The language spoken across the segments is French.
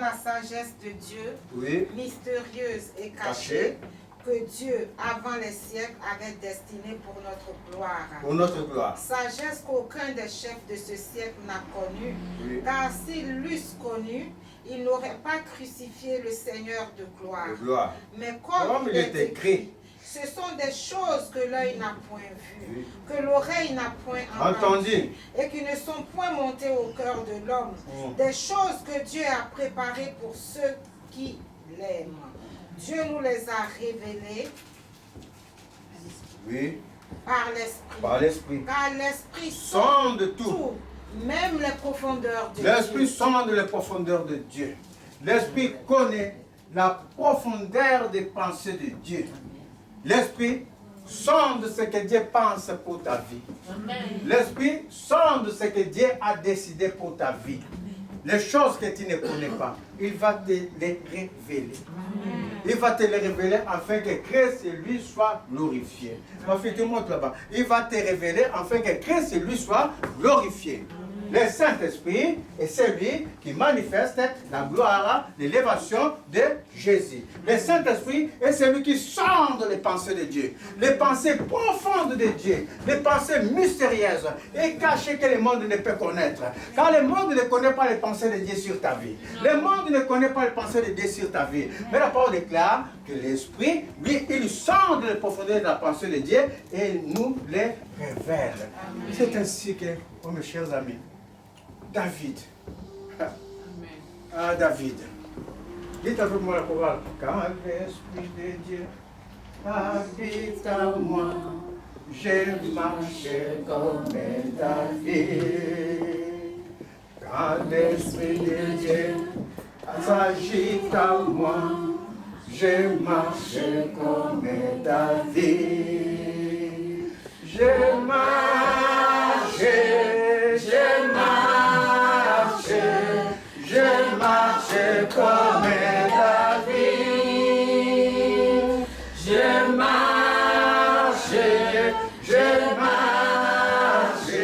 la sagesse de Dieu, Oui. mystérieuse et cachée, que Dieu, avant les siècles, avait destinée pour notre gloire. Pour notre gloire. Sagesse qu'aucun des chefs de ce siècle n'a connue, Oui. car s'ils l'eussent connue, ils n'auraient pas crucifié le Seigneur de gloire. De gloire. Mais comme il est écrit, ce sont des choses que l'œil n'a point vues, oui, que l'oreille n'a point entendues, et qui ne sont point montées au cœur de l'homme, des choses que Dieu a préparées pour ceux qui l'aiment. Dieu nous les a révélées, oui, par l'Esprit. Par l'Esprit. Car l'Esprit sonde tout. Même les profondeurs de Dieu. L'Esprit sonde les profondeurs de Dieu. L'Esprit connaît la profondeur des pensées de Dieu. L'Esprit sonde ce que Dieu pense pour ta vie. L'Esprit sonde ce que Dieu a décidé pour ta vie. Les choses que tu ne connais pas, il va te les révéler. Il va te les révéler afin que Christ lui soit glorifié. Ma fille, tu montes là-bas. Il va te révéler afin que Christ lui soit glorifié. Le Saint-Esprit est celui qui manifeste la gloire, l'élévation de Jésus. Le Saint-Esprit est celui qui sonde les pensées de Dieu, les pensées profondes de Dieu, les pensées mystérieuses et cachées que le monde ne peut connaître. Car le monde ne connaît pas les pensées de Dieu sur ta vie. Le monde ne connaît pas les pensées de Dieu sur ta vie. Mais la parole déclare que l'Esprit, lui, il sonde les profondeurs de la pensée de Dieu et nous les révèle. C'est ainsi que, oh mes chers amis, David. Ah, David. Dites avec moi la parole. Quand l'Esprit de Dieu habite en moi, je marche comme David. Quand l'Esprit de Dieu s'agite en moi, je marche comme David. Je marche, je marche, je marche comme David. Je marche, je marche,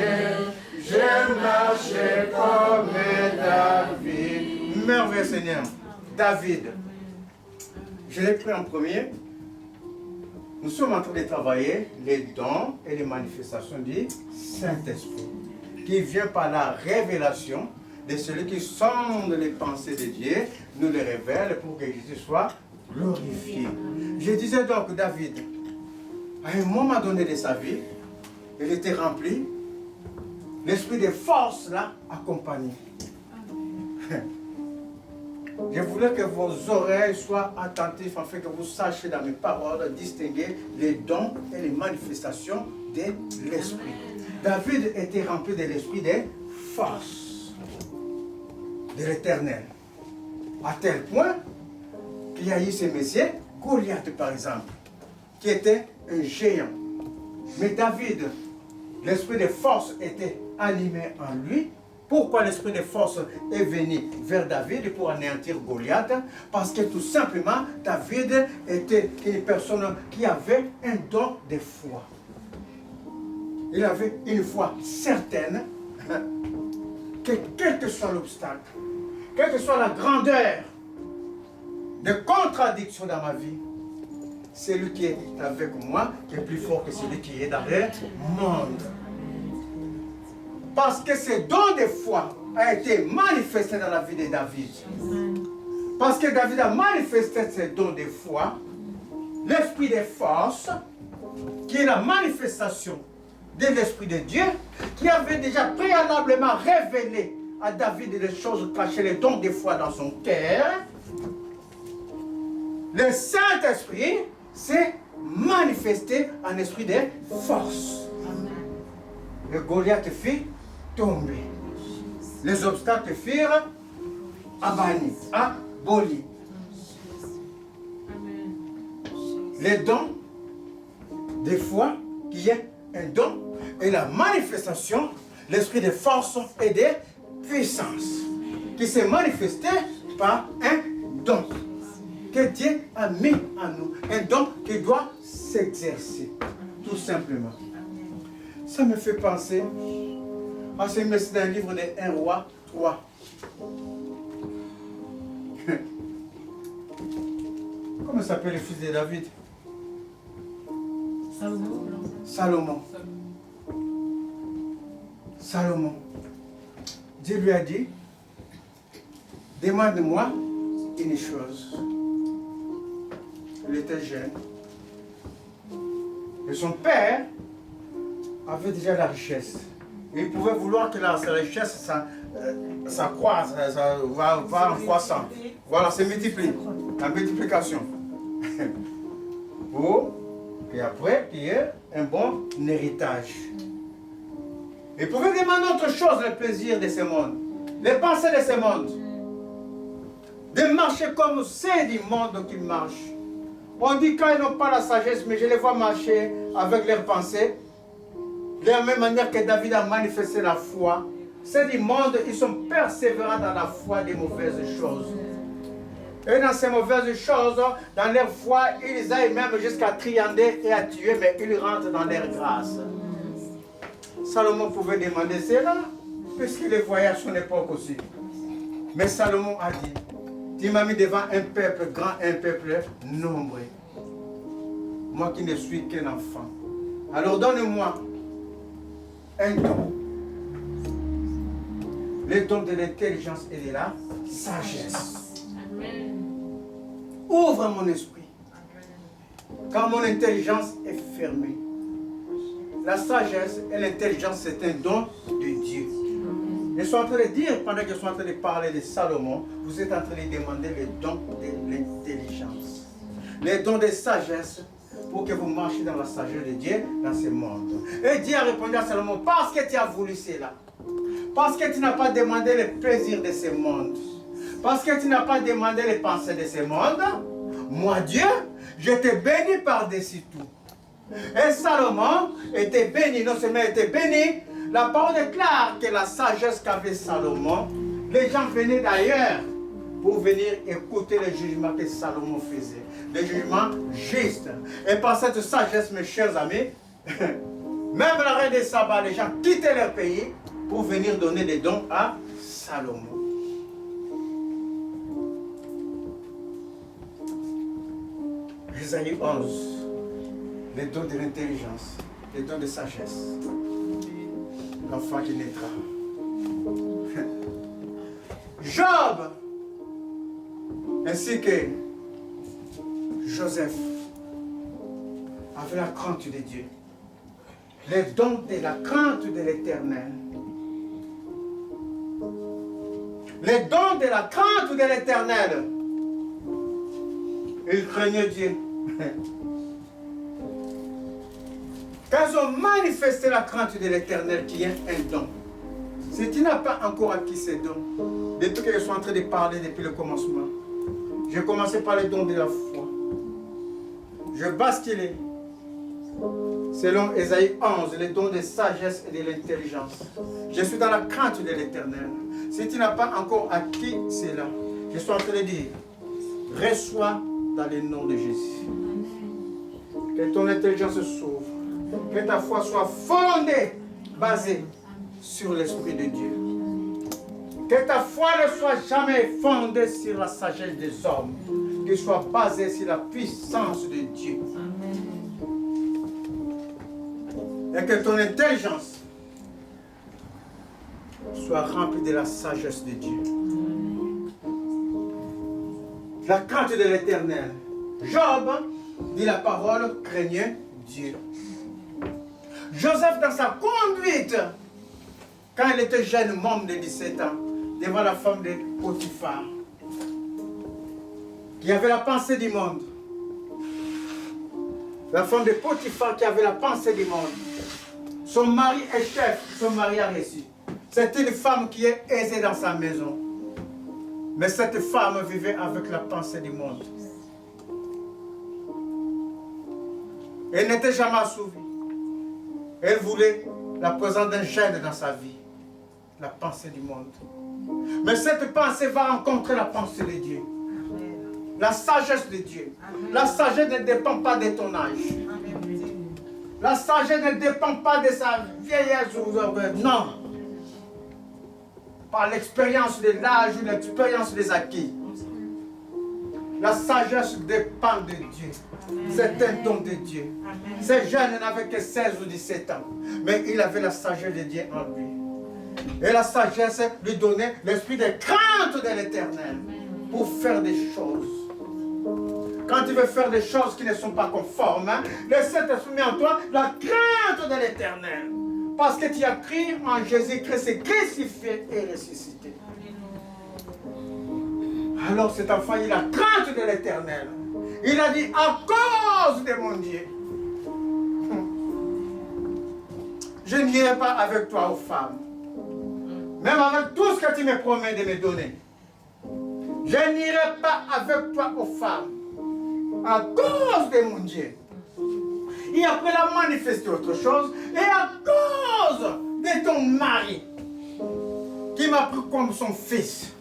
je marche comme David. Merveilleux Seigneur, David. Je l'ai pris en premier. Nous sommes en train de travailler les dons et les manifestations du Saint-Esprit, qui vient par la révélation de celui qui sonde les pensées de Dieu, nous les révèle pour que Jésus soit glorifié. Je disais donc, David, à un moment donné de sa vie, il était rempli, l'esprit de force l'a accompagné. Je voulais que vos oreilles soient attentives afin que vous sachiez dans mes paroles distinguer les dons et les manifestations de l'esprit. David était rempli de l'esprit de force de l'Éternel. À tel point qu'il y a eu ce monsieur, Goliath par exemple, qui était un géant. Mais David, l'esprit de force était animé en lui. Pourquoi l'esprit de force est venu vers David pour anéantir Goliath? Parce que tout simplement, David était une personne qui avait un don de foi. Il avait une foi certaine que quel que soit l'obstacle, quelle que soit la grandeur de contradiction dans ma vie, celui qui est avec moi, qui est plus fort que celui qui est dans le monde. Parce que ce don de foi a été manifesté dans la vie de David. Parce que David a manifesté ce don de foi, l'esprit de force, qui est la manifestation de l'Esprit de Dieu, qui avait déjà préalablement révélé à David des choses cachées, les dons de foi dans son cœur. Le Saint-Esprit s'est manifesté en esprit de force. Le Goliath fit tomber. Les obstacles firent abanis, abolis. Les dons de foi, qui est un don, et la manifestation, l'esprit de force et de puissance, qui s'est manifesté par un don que Dieu a mis en nous, un don qui doit s'exercer, tout simplement. Ça me fait penser à ce message d'un livre de 1 roi 3. Comment s'appelle le fils de David? Salomon. Dieu lui a dit, demande-moi une chose. Il était jeune. Et son père avait déjà la richesse. Et il pouvait vouloir que sa richesse, ça croise, ça va en croissant. Voilà, c'est multiplie. La multiplication. Et après, il y a un bon héritage. Il pouvait demander autre chose, le plaisir de ce monde, les pensées de ce monde. De marcher comme c'est du monde qu'ils marchent. On dit quand ils n'ont pas la sagesse, mais je les vois marcher avec leurs pensées. De la même manière que David a manifesté la foi. C'est du monde, ils sont persévérants dans la foi des mauvaises choses. Et dans ces mauvaises choses, dans leur foi, ils aillent même jusqu'à triander et à tuer, mais ils rentrent dans leur grâce. Salomon pouvait demander cela, puisqu'il les voyait à son époque aussi. Mais Salomon a dit, tu m'as mis devant un peuple grand, un peuple nombreux. Moi qui ne suis qu'un enfant. Alors donne-moi un don. Le don de l'intelligence et de la sagesse. Ouvre mon esprit. Car mon intelligence est fermée. La sagesse et l'intelligence, c'est un don de Dieu. Je suis en train de dire, pendant que je suis en train de parler de Salomon, vous êtes en train de demander le don de l'intelligence. Le don de sagesse pour que vous marchiez dans la sagesse de Dieu dans ce monde. Et Dieu a répondu à Salomon, parce que tu as voulu cela. Parce que tu n'as pas demandé le plaisir de ce monde. Parce que tu n'as pas demandé les pensées de ce monde. Moi, Dieu, je t'ai béni par-dessus tout. Et Salomon était béni, non seulement était béni, la parole déclare que la sagesse qu'avait Salomon, les gens venaient d'ailleurs pour venir écouter les jugements que Salomon faisait. Des jugements justes. Et par cette sagesse, mes chers amis, même la reine de Saba, les gens quittaient leur pays pour venir donner des dons à Salomon. Isaïe 11, les dons de l'intelligence, les dons de sagesse. L'enfant qui naîtra. Job, ainsi que Joseph, avaient la crainte de Dieu. Les dons de la crainte de l'Éternel. Les dons de la crainte de l'Éternel. Ils craignaient Dieu. Quand ils ont manifesté la crainte de l'Éternel, qui est un don. Si tu n'as pas encore acquis ces dons, depuis que je suis en train de parler depuis le commencement, j'ai commencé par les dons de la foi. Je basculais, selon Isaïe 11, les dons de sagesse et de l'intelligence. Je suis dans la crainte de l'Éternel. Si tu n'as pas encore acquis cela, je suis en train de dire, reçois dans le nom de Jésus. Que ton intelligence s'ouvre. Que ta foi soit fondée, basée sur l'Esprit de Dieu. Que ta foi ne soit jamais fondée sur la sagesse des hommes. Qu'elle soit basée sur la puissance de Dieu. Et que ton intelligence soit remplie de la sagesse de Dieu. La crainte de l'Éternel. Job, dit la parole, craignait Dieu. Joseph, dans sa conduite, quand il était jeune, membre de 17 ans, devant la femme de Potiphar, qui avait la pensée du monde. La femme de Potiphar qui avait la pensée du monde. Son mari est chef, son mari a reçu. C'est une femme qui est aisée dans sa maison. Mais cette femme vivait avec la pensée du monde. Elle n'était jamais assouvie. Elle voulait la présence d'un gène dans sa vie. La pensée du monde. Mais cette pensée va rencontrer la pensée de Dieu. La sagesse de Dieu. La sagesse ne dépend pas de ton âge. La sagesse ne dépend pas de sa vieillesse. Non. Par l'expérience de l'âge ou l'expérience des acquis. La sagesse dépend de Dieu. C'est un don de Dieu. Ce jeune n'avait que 16 ou 17 ans. Mais il avait la sagesse de Dieu en lui. Et la sagesse lui donnait l'esprit de crainte de l'Éternel pour faire des choses. Quand tu veux faire des choses qui ne sont pas conformes, le Saint-Esprit met en toi la crainte de l'Éternel. Parce que tu as cru en Jésus-Christ, c'est crucifié et ressuscité. Alors cet enfant, il a crainte de l'Éternel. Il a dit, à cause de mon Dieu, je n'irai pas avec toi aux femmes. Même avec tout ce que tu me promets de me donner. Je n'irai pas avec toi aux femmes. À cause de mon Dieu. Et après, il a manifesté autre chose. Et à cause de ton mari, qui m'a pris comme son fils,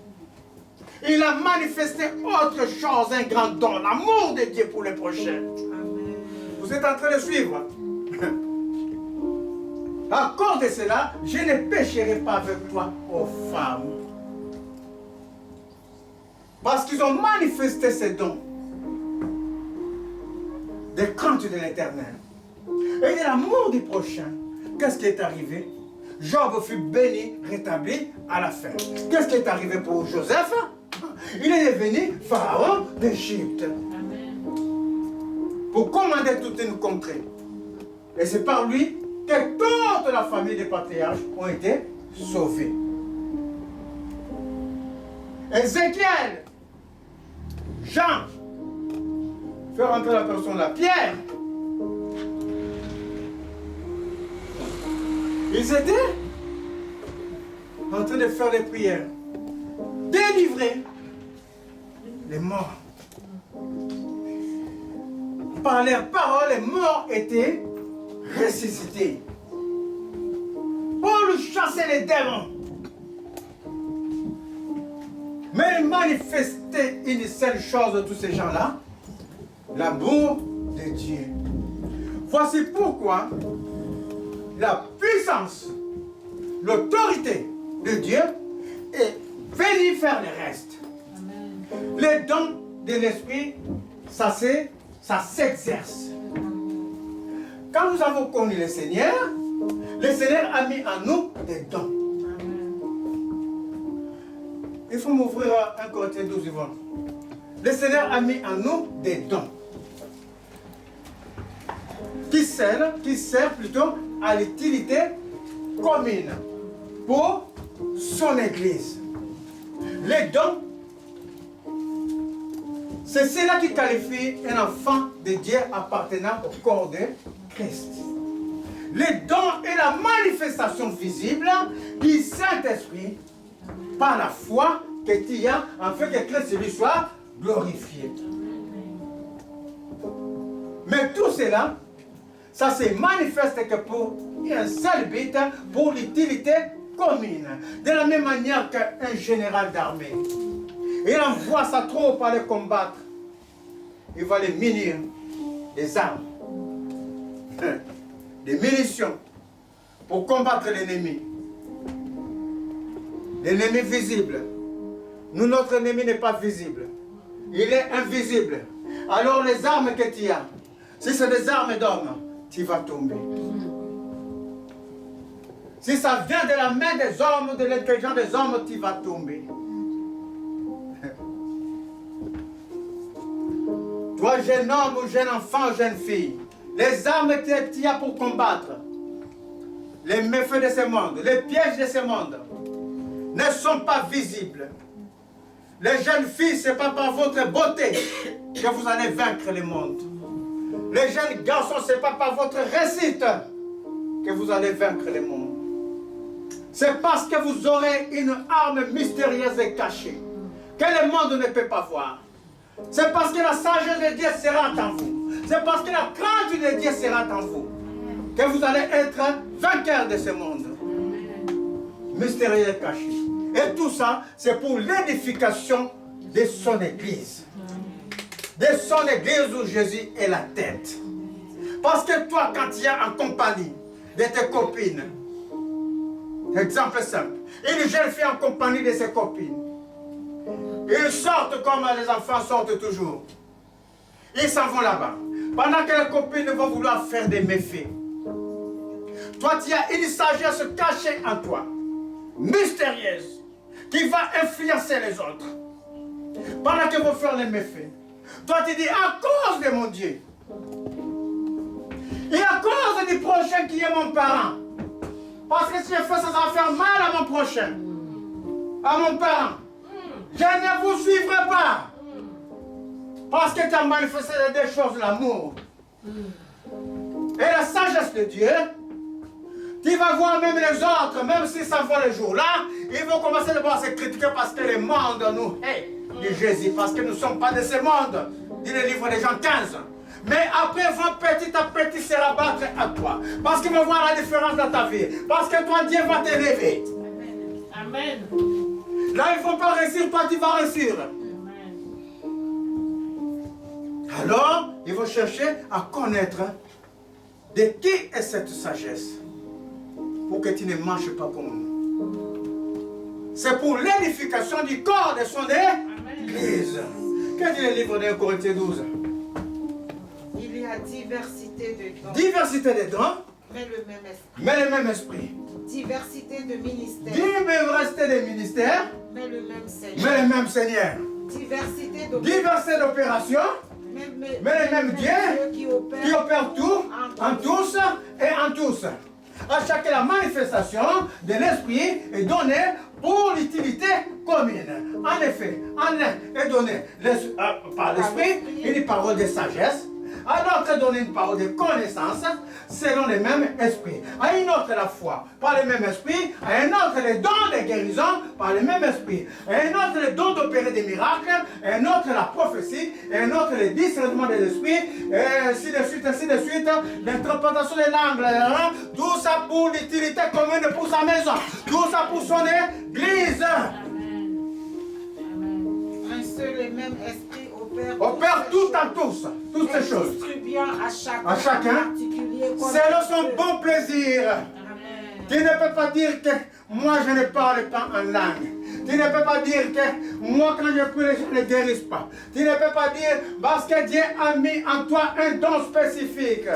il a manifesté autre chose, un grand don, l'amour de Dieu pour les prochains. Amen. Vous êtes en train de suivre? À cause de cela, je ne pécherai pas avec toi, ô femmes. Parce qu'ils ont manifesté ces dons de crainte de l'Éternel et de l'amour du prochain. Qu'est-ce qui est arrivé? Job fut béni, rétabli à la fin. Qu'est-ce qui est arrivé pour Joseph? Il est devenu pharaon d'Égypte. Pour commander toute une contrée. Et c'est par lui que toute la famille des patriarches ont été sauvés. Ézéchiel, Jean, fait rentrer la personne là, Pierre. Ils étaient en train de faire des prières, délivrer les morts. Par leurs paroles, les morts étaient ressuscités. Pour chasser les démons. Mais il manifestait une seule chose de tous ces gens-là, l'amour de Dieu. Voici pourquoi la puissance, l'autorité de Dieu est venue faire le reste. Amen. Les dons de l'esprit, ça s'exerce. Quand nous avons connu le Seigneur a mis en nous des dons. Amen. Il faut m'ouvrir à 1 Corinthiens 12, Yvonne. Le Seigneur a mis en nous des dons. Qui sert plutôt à l'utilité commune pour son Église. Les dons, c'est cela qui qualifie un enfant de Dieu appartenant au corps de Christ. Les dons est la manifestation visible du Saint-Esprit par la foi que tu as afin que Christ lui soit glorifié. Mais tout cela, ça se manifeste que pour un seul but, pour l'utilité commune. De la même manière qu'un général d'armée, il envoie sa troupe pour aller combattre. Il va les munir des armes, des munitions, pour combattre l'ennemi. L'ennemi visible. Nous, notre ennemi n'est pas visible. Il est invisible. Alors les armes que tu as, si c'est des armes d'hommes, tu vas tomber. Si ça vient de la main des hommes, de l'intelligence des hommes, tu vas tomber. Toi, jeune homme ou jeune enfant ou jeune fille, les armes que tu as pour combattre, les méfaits de ce monde, les pièges de ce monde, ne sont pas visibles. Les jeunes filles, ce n'est pas par votre beauté que vous allez vaincre le monde. Les jeunes garçons, ce n'est pas par votre réussite que vous allez vaincre le monde. C'est parce que vous aurez une arme mystérieuse et cachée, que le monde ne peut pas voir. C'est parce que la sagesse de Dieu sera en vous. C'est parce que la crainte de Dieu sera en vous, que vous allez être vainqueurs de ce monde. Mystérieux et caché. Et tout ça, c'est pour l'édification de son Église. De son Église où Jésus est la tête. Parce que toi, quand tu es en compagnie de tes copines, exemple simple, une jeune fille en compagnie de ses copines, Ils sortent comme les enfants sortent toujours. Ils s'en vont là-bas. Pendant que les copines vont vouloir faire des méfaits. Toi, tu as une sagesse cachée en toi, mystérieuse, qui va influencer les autres. Pendant qu'ils vont faire les méfaits. Toi, tu dis, à cause de mon Dieu. Et à cause du prochain qui est mon parent. Parce que si je fais ça, ça va faire mal à mon prochain. À mon parent. Je ne vous suivrai pas. Parce que tu as manifesté des choses de l'amour. Et la sagesse de Dieu, tu vas voir même les autres, même s'ils s'en vont le jour-là, ils vont commencer d'abord à se critiquer parce que le monde nous hait, dit Jésus, parce que nous ne sommes pas de ce monde, dit le livre des Jean 15. Mais après, vont petit à petit se rabattre à toi. Parce qu'ils vont voir la différence dans ta vie. Parce que toi, Dieu va t'élever. Amen. Là, ils ne vont pas réussir, toi, tu vas réussir. Amen. Alors, ils vont chercher à connaître de qui est cette sagesse. Pour que tu ne marches pas comme nous. C'est pour l'édification du corps de son Église. Qu'est-ce que dit le livre de Corinthiens 12? Il y a diversité de dons. Diversité de dons. Mais le même esprit. Mais le même esprit. Diversité de ministères. Diversité des ministères. Mais le même Seigneur. Mais le même Seigneur. Diversité d'opérations. Mais le même Dieu qui opère tout en tous et en tous. À chacun la manifestation de l'esprit est donnée pour l'utilité commune. En effet, en l'un est donné par l'esprit une parole de sagesse, à l'autre est donnée une parole de connaissance selon le même esprit, à une autre la foi par le même esprit, à un autre les dons de guérison par le même esprit, à un autre les dons d'opérer des miracles, à un autre la prophétie, à un autre le discernement de l'esprit, et ainsi de suite, l'interprétation des langues, tout ça pour l'utilité commune pour sa maison, tout ça pour son église. Un seul et même esprit opère tout en tous, toutes ces choses. Distribuant à chacun selon son bon plaisir. Amen. Tu ne peux pas dire que moi je ne parle pas en langue. Tu ne peux pas dire que moi quand je prie je ne guérisse pas. Tu ne peux pas dire parce que Dieu a mis en toi un don spécifique.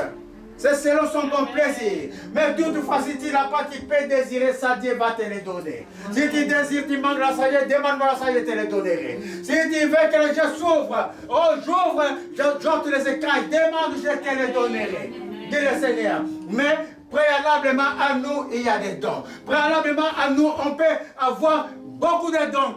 C'est selon son bon plaisir. Mais toutefois, si tu n'as pas, tu peux désirer ça, Dieu va te le donner. Si tu désires, tu demandes la sagesse, demande-moi la sagesse, je te le donnerai. Si tu veux que les gens s'ouvrent, j'ôte les écailles, demande, je te le donnerai. Dit le Seigneur. Mais préalablement à nous, il y a des dons. Préalablement à nous, on peut avoir beaucoup de dons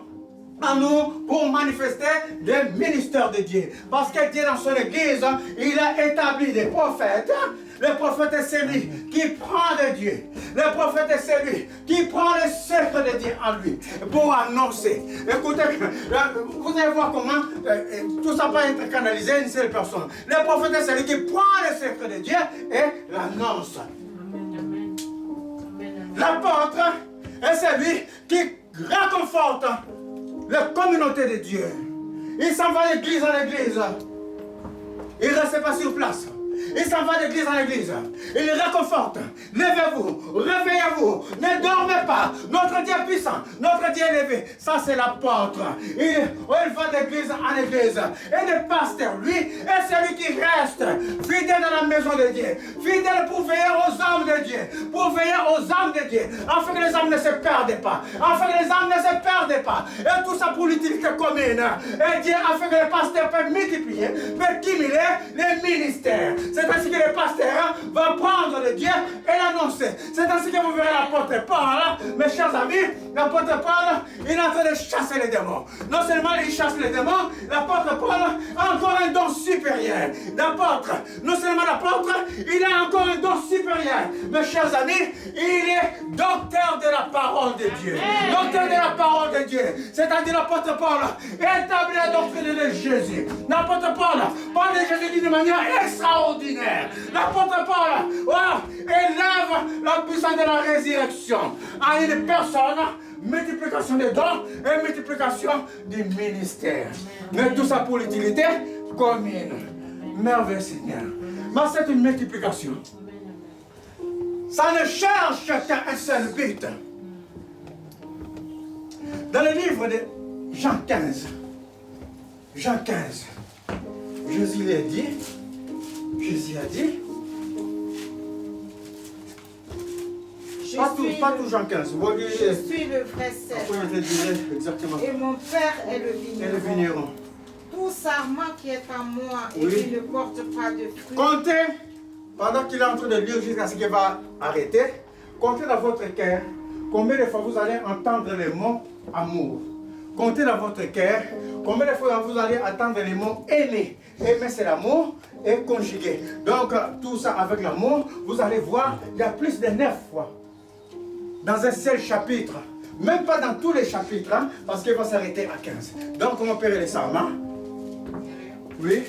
à nous pour manifester le ministère de Dieu. Parce que Dieu dans son église, il a établi des prophètes. Le prophète est celui qui prend de Dieu. Le prophète est celui qui prend le secret de Dieu en lui pour annoncer. Écoutez, vous allez voir comment tout ça va être canalisé à une seule personne. Le prophète est celui qui prend le secret de Dieu et l'annonce. L'apôtre est celui qui réconforte la communauté de Dieu. Il s'en va d'église en église. Il ne reste pas sur place. Il s'en va d'église en église. Il réconforte. Levez-vous, réveillez-vous, ne dormez pas. Notre Dieu est puissant, notre Dieu est élevé. Ça, c'est l'apôtre. Il va d'église en église. Et le pasteur, lui, est celui qui reste fidèle dans la maison de Dieu. Fidèle pour veiller aux âmes de Dieu. Pour veiller aux âmes de Dieu. Afin que les âmes ne se perdent pas. Afin que les âmes ne se perdent pas. Et tout ça pour l'utilité commune. Et Dieu, afin que le pasteur peut multiplier, peut cumuler les ministères. C'est ainsi que le pasteur va prendre le Dieu et l'annoncer. C'est ainsi que vous verrez l'apôtre Paul, mes chers amis, l'apôtre Paul, il est en train de chasser les démons. Non seulement il chasse les démons, l'apôtre Paul a encore un don supérieur. L'apôtre, non seulement l'apôtre, il a encore un don supérieur. Mes chers amis, il est docteur de la parole de Dieu. Docteur de la parole de Dieu. C'est-à-dire l'apôtre Paul établit la doctrine de Jésus. L'apôtre Paul parle de Jésus d'une manière extraordinaire. L'apôtre Paul élève la puissance de la résurrection à une personne, multiplication des dons et multiplication du ministère. Mais tout ça pour l'utilité commune. Merveilleux Seigneur. Mais c'est une multiplication. Ça ne cherche qu'un seul but. Dans le livre de Jean 15, Jean 15. Jésus l'a dit. Jésus a dit. Pas tout Jean 15. Je suis le vrai cèdre. Exactement. Et mon Père est le vigneron. Tout sarment qui est en moi et qui ne porte pas de fruits. Comptez, pendant qu'il est en train de lire jusqu'à ce qu'il va arrêter, comptez dans votre cœur combien de fois vous allez entendre les mots amour. Comptez dans votre cœur combien de fois vous allez entendre les mots aimer. Aimer, c'est l'amour et conjuguer. Donc, tout ça avec l'amour, vous allez voir, il y a plus de 9 fois. Dans un seul chapitre. Même pas dans tous les chapitres, hein, parce qu'il va s'arrêter à 15. Donc, on va opérer les sarments. Oui.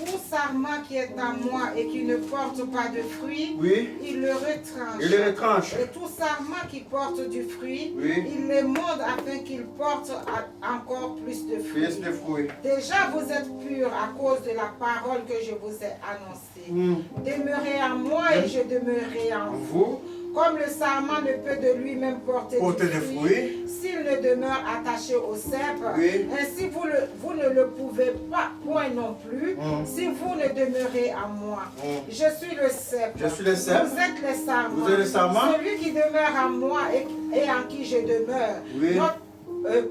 Tout sarment qui est en moi et qui ne porte pas de fruits, il le retranche. Il le retranche. Et tout sarment qui porte du fruit, il le monte afin qu'il porte encore plus de fruits. Plus de fruits. Déjà, vous êtes purs à cause de la parole que je vous ai annoncée. Demeurez en moi et je demeurerai en vous. Comme le sarment ne peut de lui-même porter du fruit, s'il ne demeure attaché au cep, ainsi vous ne le pouvez pas, point non plus, si vous ne demeurez en moi. Je suis le cep. Je suis le cep. Vous êtes le sarment. Vous êtes le sarment. Celui qui demeure en moi et en qui je demeure.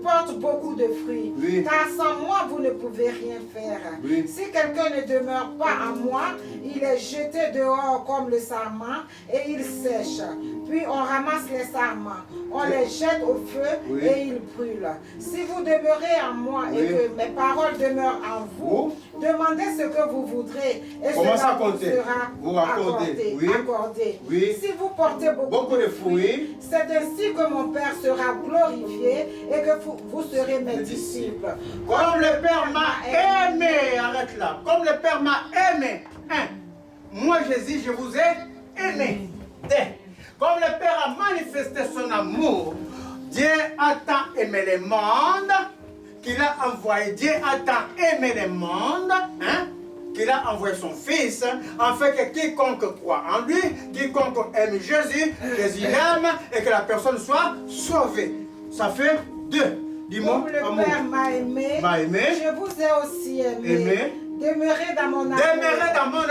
Porte beaucoup de fruits, car sans moi vous ne pouvez rien faire. Si quelqu'un ne demeure pas en moi, il est jeté dehors comme le sarment et il sèche. Puis on ramasse les sarments, on les jette au feu et ils brûlent. Si vous demeurez en moi et que mes paroles demeurent en vous, demandez ce que vous voudrez et cela vous sera accordé. Si vous portez beaucoup de fruits, c'est ainsi que mon Père sera glorifié et que vous serez mes disciples. Comme le Père m'a aimé, arrête là. Comme le Père m'a aimé. Moi Jésus, je vous ai aimé. Comme le Père a manifesté son amour, Dieu a tant aimé le monde qu'il a envoyé. Dieu a tant aimé le monde, qu'il a envoyé son Fils, afin que quiconque croit en lui, quiconque aime Jésus, Jésus l'aime et que la personne soit sauvée. Ça fait 2. Dis-moi, comme le Père m'a aimé, je vous ai aussi aimé. Demeurez dans mon amour. Demeurez dans mon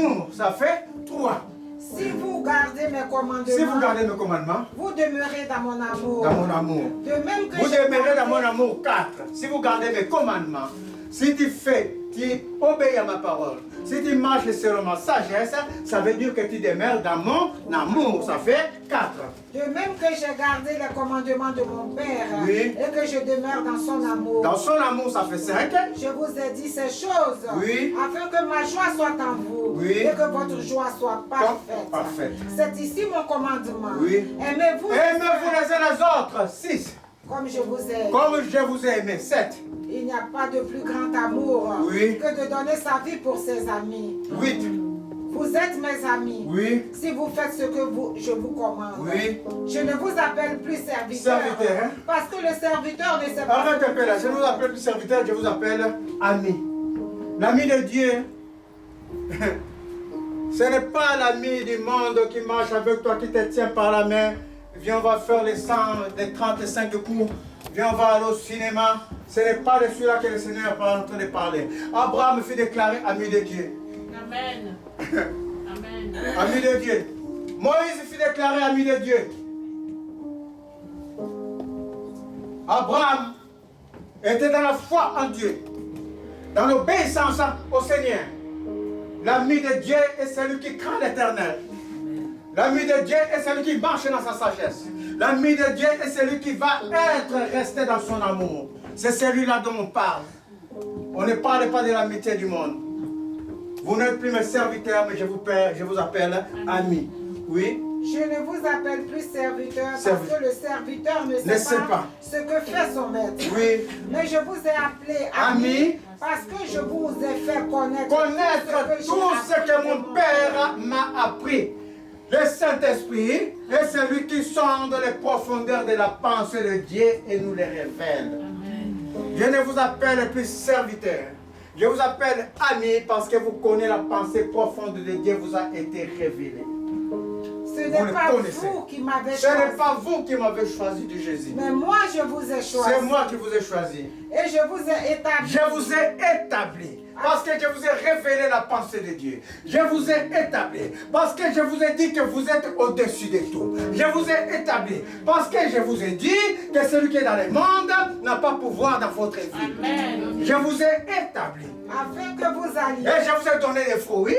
amour. Ça fait 3. Si vous gardez mes commandements, vous demeurez dans mon amour. Dans mon amour. De même que vous demeurez dans mon amour. 4. Si vous gardez mes commandements, si tu fais, tu obéis à ma parole, si tu marches selon ma sagesse, ça veut dire que tu demeures dans mon amour. Ça fait 4. De même que j'ai gardé les commandements de mon Père et que je demeure dans son amour. Dans son amour, ça fait 5. Je vous ai dit ces choses afin que ma joie soit en vous et que votre joie soit parfaite. C'est ici mon commandement. Aimez-vous les uns les autres. 6. Comme je vous ai. Comme je vous ai aimé. 7. Il n'y a pas de plus grand amour que de donner sa vie pour ses amis. 8. Vous êtes mes amis. Si vous faites ce que je vous commande. Je ne vous appelle plus serviteur. Parce que le serviteur ne sait pas. Arrête un peu là. Je ne vous appelle plus serviteur, je vous appelle ami. L'ami de Dieu. Ce n'est pas l'ami du monde qui marche avec toi, qui te tient par la main. Viens, on va faire les 35 coups. Viens, on va aller au cinéma. Ce n'est pas de celui-là que le Seigneur est en train de parler. Abraham fut déclaré ami de Dieu. Amen. Amen. Ami de Dieu. Moïse fut déclaré ami de Dieu. Abraham était dans la foi en Dieu, dans l'obéissance au Seigneur. L'ami de Dieu est celui qui craint l'Éternel. L'ami de Dieu est celui qui marche dans sa sagesse. L'ami de Dieu est celui qui va resté dans son amour. C'est celui-là dont on parle. On ne parle pas de l'amitié du monde. Vous n'êtes plus mes serviteurs, mais je vous appelle ami. Oui. Je ne vous appelle plus serviteur parce que le serviteur ne sait pas ce que fait son maître. Oui. Mais je vous ai appelé ami parce que je vous ai fait connaître tout ce que mon Père m'a appris. Le Saint-Esprit est celui qui sonde les profondeurs de la pensée de Dieu et nous les révèle. Amen. Je ne vous appelle plus serviteur. Je vous appelle ami parce que vous connaissez la pensée profonde de Dieu vous a été révélée. Ce n'est pas vous qui m'avez choisi. Ce n'est pas vous qui m'avez choisi de Jésus. Mais moi, je vous ai choisi. C'est moi qui vous ai choisi. Et je vous ai établi. Je vous ai établi. Parce que je vous ai révélé la pensée de Dieu. Je vous ai établi. Parce que je vous ai dit que vous êtes au-dessus de tout. Je vous ai établi. Parce que je vous ai dit que celui qui est dans le monde n'a pas pouvoir dans votre vie. Amen. Je vous ai établi. Afin que vous alliez. Et je vous ai donné des fruits.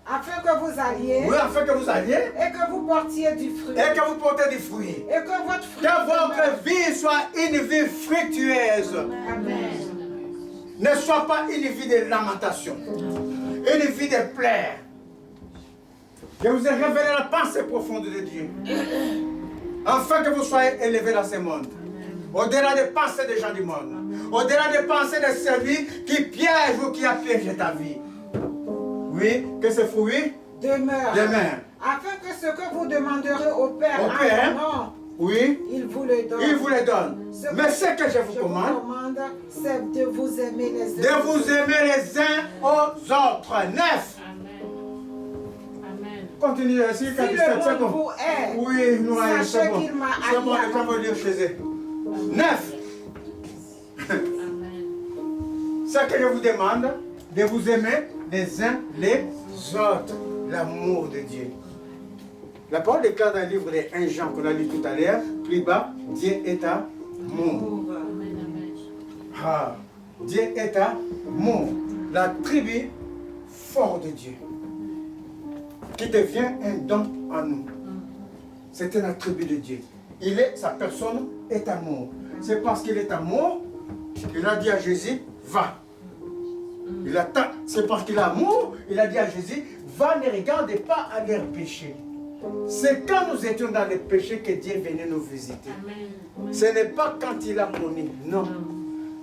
Afin que vous alliez. Oui, afin que vous alliez. Et que vous portiez du fruit. Et que vous portez du fruit. Et que votre fruit. Que votre vie soit une vie fructueuse. Amen. Ne soit pas une vie de lamentation. Une vie de pleurs. Je vous ai révélé la pensée profonde de Dieu. Afin que vous soyez élevés dans ce monde. Au-delà des pensées des gens du monde. Au-delà des pensées de celui qui piège ou qui a piégé ta vie. Oui, que ce fruit demeure. Afin que ce que vous demanderez au Père, en mon nom, oui, il vous le donne. Il vous le donne. Mais ce que je vous commande, c'est de vous aimer les uns. De vous aimer les uns aux autres. 9. Amen. Continue ici. Si le monde vous hait, oui, nous sachez qu'il m'a haï. C'est bon, je vais lire chez eux. 9. Ce que je vous demande, de vous aimer les uns les autres. L'amour de Dieu. La parole déclare dans le livre de 1 Jean qu'on a lu tout à l'heure, plus bas, Dieu est amour. Ah, Dieu est amour. La tribu forte de Dieu, qui devient un don en nous. C'est un attribut de Dieu. Sa personne est amour. C'est parce qu'il est amour qu'il a dit à Jésus, va. C'est parce qu'il a amour, il a dit à Jésus, va, ne regarde pas à leurs péchés. C'est quand nous étions dans les péchés que Dieu venait nous visiter. Amen. Ce n'est pas quand il a promis, non.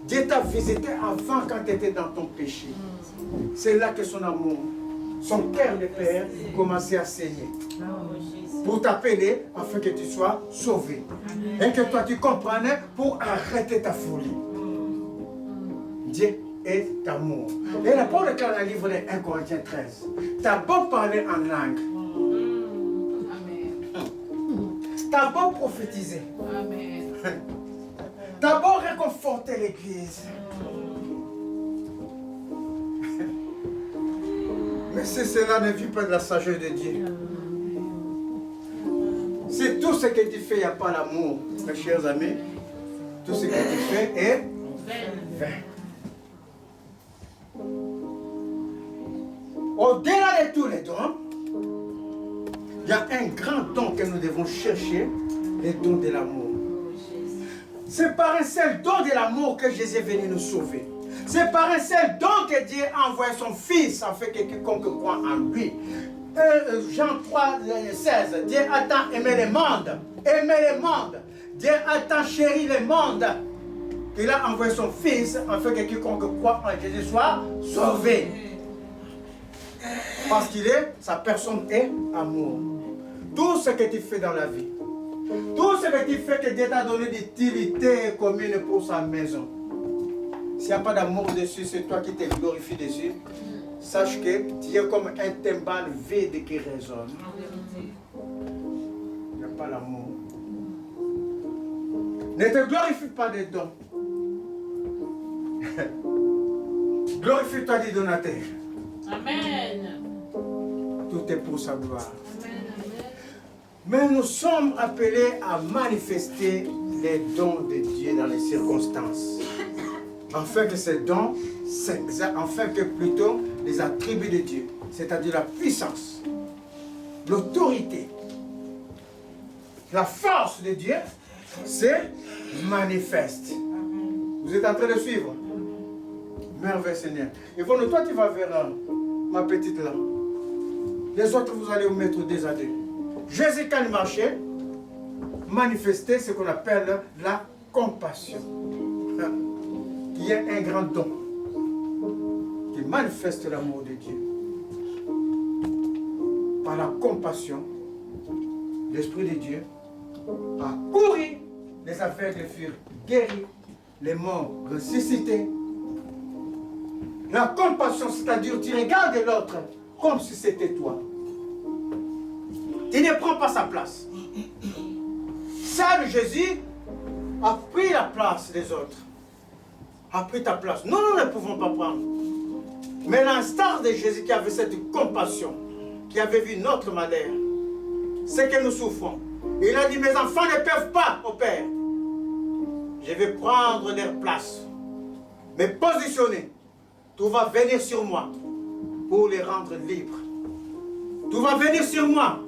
Dieu t'a visité avant quand tu étais dans ton péché. C'est là que son amour, son cœur de père commençait à saigner. Pour t'appeler afin que tu sois sauvé. Amen. Et que toi tu comprennes pour arrêter ta folie. Dieu est amour. Et la parole dans le livre de 1 Corinthiens 13. Tu as beau parler en langue. T'as beau prophétiser. T'as beau réconforter l'église. Mais si cela ne vit pas de la sagesse de Dieu, si tout ce que tu fais, il n'y a pas l'amour, mes chers amis, tout ce que tu fais est vain. Au-delà de tous les dons, il y a un grand don que nous devons chercher, le don de l'amour. C'est par un seul don de l'amour que Jésus est venu nous sauver. C'est par un seul don que Dieu a envoyé son Fils afin que quiconque croit en lui. Jean 3, 16, Dieu a tant aimé le monde. Aimé le monde. Dieu a tant chéri le monde. Il a envoyé son Fils afin que quiconque croit en Jésus soit sauvé. Parce sa personne est amour. Tout ce que tu fais dans la vie, tout ce que tu fais que Dieu t'a donné d'utilité commune pour sa maison. S'il n'y a pas d'amour dessus, c'est toi qui te glorifies dessus. Sache que tu es comme un timbal vide qui résonne. Il n'y a pas l'amour. Ne te glorifie pas des dons. Glorifie-toi du donateur. Amen. Tout est pour sa gloire. Mais nous sommes appelés à manifester les dons de Dieu dans les circonstances. Afin que ces dons s'exercent, afin que plutôt les attributs de Dieu, c'est-à-dire la puissance, l'autorité, la force de Dieu, se manifeste. Vous êtes en train de suivre? Merveille Seigneur. Et voilà, toi tu vas vers ma petite là. Les autres, vous allez vous mettre 2 à 2. Jésus, quand il marchait, manifestait ce qu'on appelle la compassion. Qui est un grand don. Qui manifeste l'amour de Dieu. Par la compassion, l'Esprit de Dieu a couru, les aveugles furent guéris, les morts ressuscités. La compassion, c'est-à-dire tu regardes l'autre comme si c'était toi. Tu ne prends pas sa place. Seul Jésus a pris la place des autres. A pris ta place. Nous, nous ne pouvons pas prendre. Mais l'instar de Jésus qui avait cette compassion, qui avait vu notre malheur, c'est que nous souffrons. Il a dit, mes enfants ne peuvent pas, au Père. Je vais prendre leur place, me positionner. Tout va venir sur moi pour les rendre libres. Tout va venir sur moi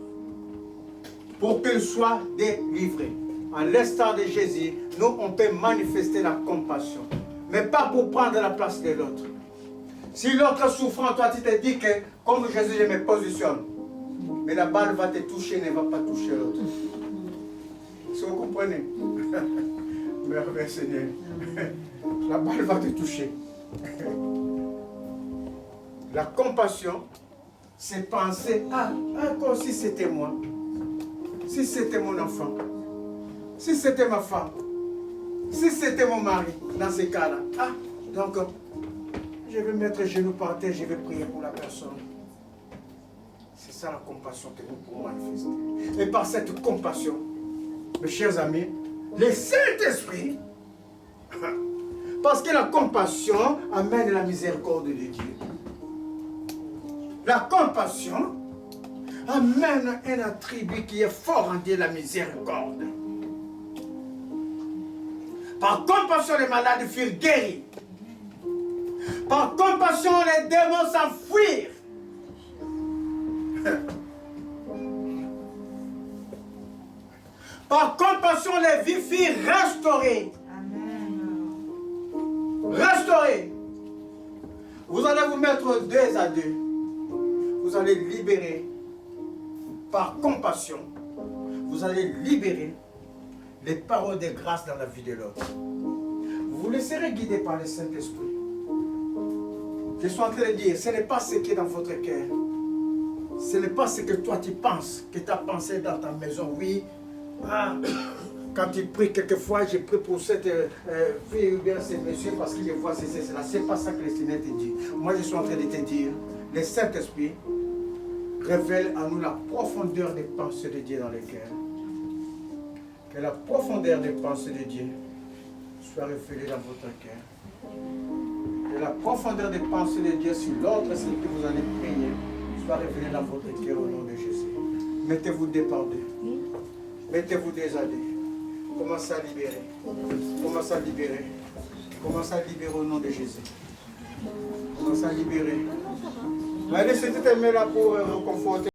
pour qu'ils soient délivrés. À l'instar de Jésus, nous, on peut manifester la compassion, mais pas pour prendre la place de l'autre. Si l'autre est souffrant, toi, tu te dis que, comme Jésus, je me positionne. Mais la balle va te toucher, ne va pas toucher l'autre. Si vous comprenez? Merveilleux Seigneur. La balle va te toucher. La compassion, c'est penser, encore si c'était moi, si c'était mon enfant, si c'était ma femme, si c'était mon mari, dans ces cas-là. Donc, je vais mettre les genoux par terre, je vais prier pour la personne. C'est ça la compassion que nous pouvons manifester. Et par cette compassion, mes chers amis, le Saint-Esprit, parce que la compassion amène la miséricorde de Dieu. La compassion amène un attribut qui est fort en Dieu, la miséricorde. Par compassion, les malades furent guéris. Par compassion, les démons s'enfuirent. Par compassion, les vies furent restaurées. Restaurées. Vous allez vous mettre 2 à 2. Vous allez libérer par compassion. Vous allez libérer les paroles de grâce dans la vie de l'autre. Vous vous laisserez guider par le Saint-Esprit. Je suis en train de dire, ce n'est pas ce qui est dans votre cœur. Ce n'est pas ce que toi tu penses, que tu as pensé dans ta maison. Oui, quand tu pries quelquefois, je prie pour cette fille ou bien ce monsieur parce qu'il voit ceci, cela. Ce n'est pas ça que le Seigneur te dit. Moi, je suis en train de te dire, le Saint-Esprit révèle à nous la profondeur des pensées de Dieu dans le cœur. Que la profondeur des pensées de Dieu soit révélée dans votre cœur. Que la profondeur des pensées de Dieu sur l'autre, c'est que vous allez prier, soit révélée dans votre cœur au nom de Jésus. Mettez-vous deux par deux. Mettez-vous deux à deux. Commencez à libérer. Commencez à libérer. Commencez à libérer au nom de Jésus. Commencez à libérer. Allez, c'était aimé là pour reconforter.